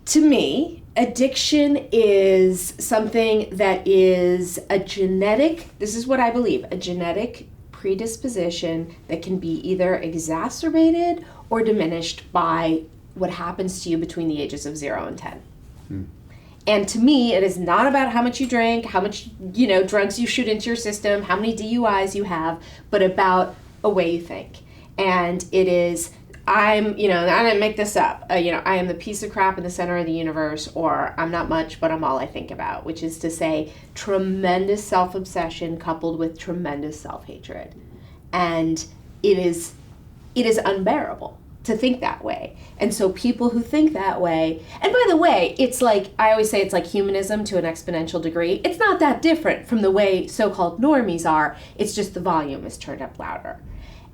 To me, addiction is something that is this is what I believe, a genetic predisposition that can be either exacerbated or diminished by what happens to you between the ages of 0 and 10. And to me, it is not about how much you drink, how much, drugs you shoot into your system, how many DUIs you have, but about a way you think. And it is, I didn't make this up, I am the piece of crap in the center of the universe, or I'm not much, but I'm all I think about, which is to say tremendous self-obsession coupled with tremendous self-hatred. And it is unbearable to think that way. And so people who think that way, and by the way, it's like, I always say it's like humanism to an exponential degree. It's not that different from the way so-called normies are. It's just the volume is turned up louder.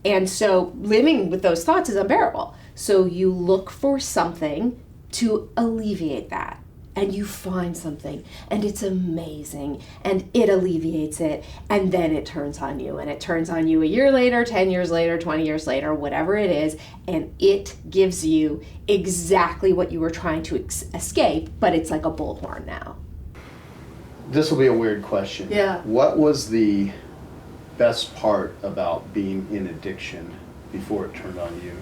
And so living with those thoughts is unbearable. So you look for something to alleviate that. And you find something, and it's amazing, and it alleviates it, and then it turns on you, and it turns on you a year later, 10 years later, 20 years later, whatever it is, and it gives you exactly what you were trying to escape, but it's like a bullhorn now. This will be a weird question. Yeah. What was the best part about being in addiction before it turned on you?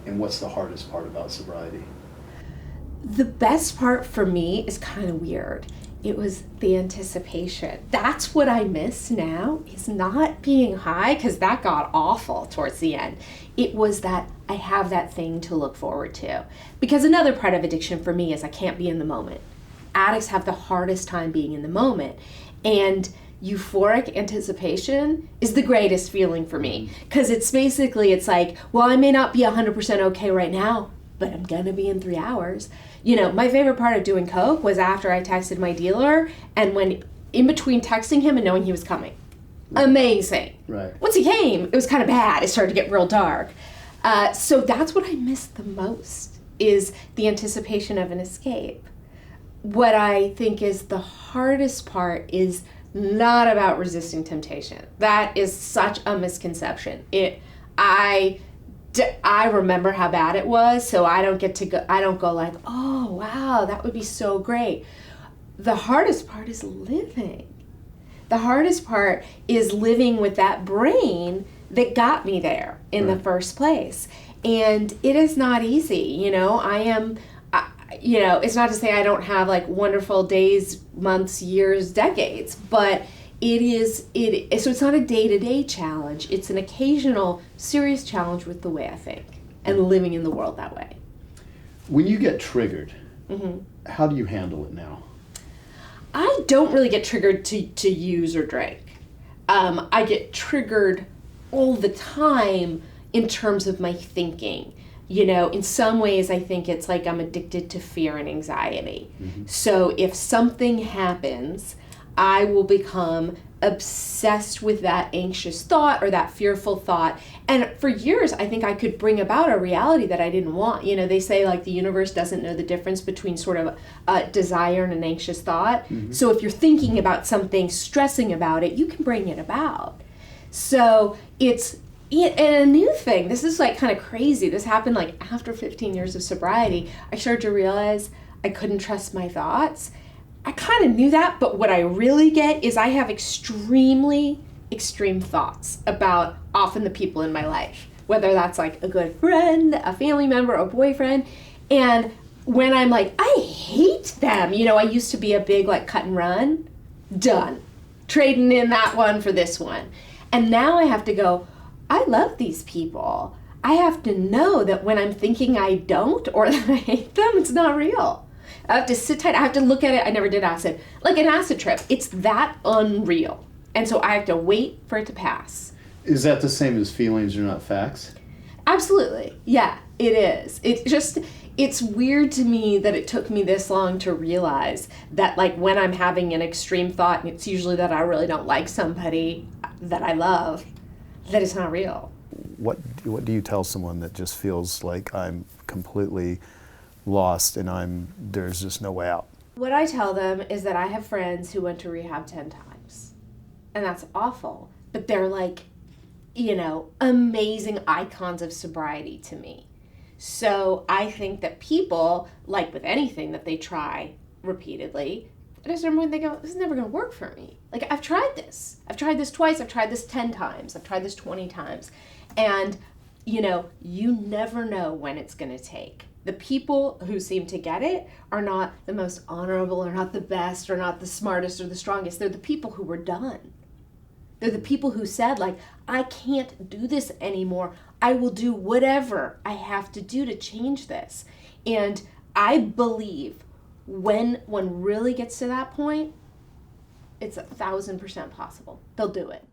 And what's the hardest part about sobriety? The best part for me is kind of weird. It was the anticipation. That's what I miss now, is not being high, because that got awful towards the end. It was that I have that thing to look forward to. Because another part of addiction for me is I can't be in the moment. Addicts have the hardest time being in the moment. And euphoric anticipation is the greatest feeling for me. Because it's like, well, I may not be 100% okay right now, but I'm gonna be in 3 hours. My favorite part of doing coke was after I texted my dealer, and when in between texting him and knowing he was coming. Right. Amazing. Right. Once he came, it was kind of bad. It started to get real dark. So that's what I miss the most, is the anticipation of an escape. What I think is the hardest part is not about resisting temptation. That is such a misconception. I remember how bad it was, so I don't go like, oh, wow, that would be so great. The hardest part is living. The hardest part is living with that brain that got me there in the first place. And it is not easy, it's not to say I don't have like wonderful days, months, years, decades, but so it's not a day-to-day challenge. It's an occasional serious challenge with the way I think and living in the world that way. When you get triggered, how do you handle it now? I don't really get triggered to use or drink. I get triggered all the time in terms of my thinking. In some ways I think it's like I'm addicted to fear and anxiety. So if something happens, I will become obsessed with that anxious thought or that fearful thought. And for years, I think I could bring about a reality that I didn't want. They say like the universe doesn't know the difference between sort of a desire and an anxious thought. So if you're thinking about something, stressing about it, you can bring it about. So and a new thing, this is like kind of crazy. This happened like after 15 years of sobriety. I started to realize I couldn't trust my thoughts. I kind of knew that, but what I really get is I have extremely extreme thoughts about often the people in my life, whether that's like a good friend, a family member, a boyfriend. And when I'm like, I hate them, I used to be a big like cut and run, done, trading in that one for this one. And now I have to go, I love these people. I have to know that when I'm thinking I don't or that I hate them, it's not real. I have to sit tight. I have to look at it. I never did acid. Like an acid trip. It's that unreal. And so I have to wait for it to pass. Is that the same as feelings are not facts? Absolutely. Yeah, it is. It's weird to me that it took me this long to realize that like when I'm having an extreme thought, and it's usually that I really don't like somebody that I love, that it's not real. What do you tell someone that just feels like I'm completely lost and there's just no way out? What I tell them is that I have friends who went to rehab 10 times. And that's awful. But they're like, amazing icons of sobriety to me. So I think that people, like with anything that they try repeatedly, at a certain point they go, this is never going to work for me. Like, I've tried this. I've tried this twice. I've tried this 10 times. I've tried this 20 times. And, you never know when it's going to take. The people who seem to get it are not the most honorable, or not the best, or not the smartest, or the strongest. They're the people who were done. They're the people who said, like, I can't do this anymore. I will do whatever I have to do to change this. And I believe when one really gets to that point, it's 1,000% possible. They'll do it.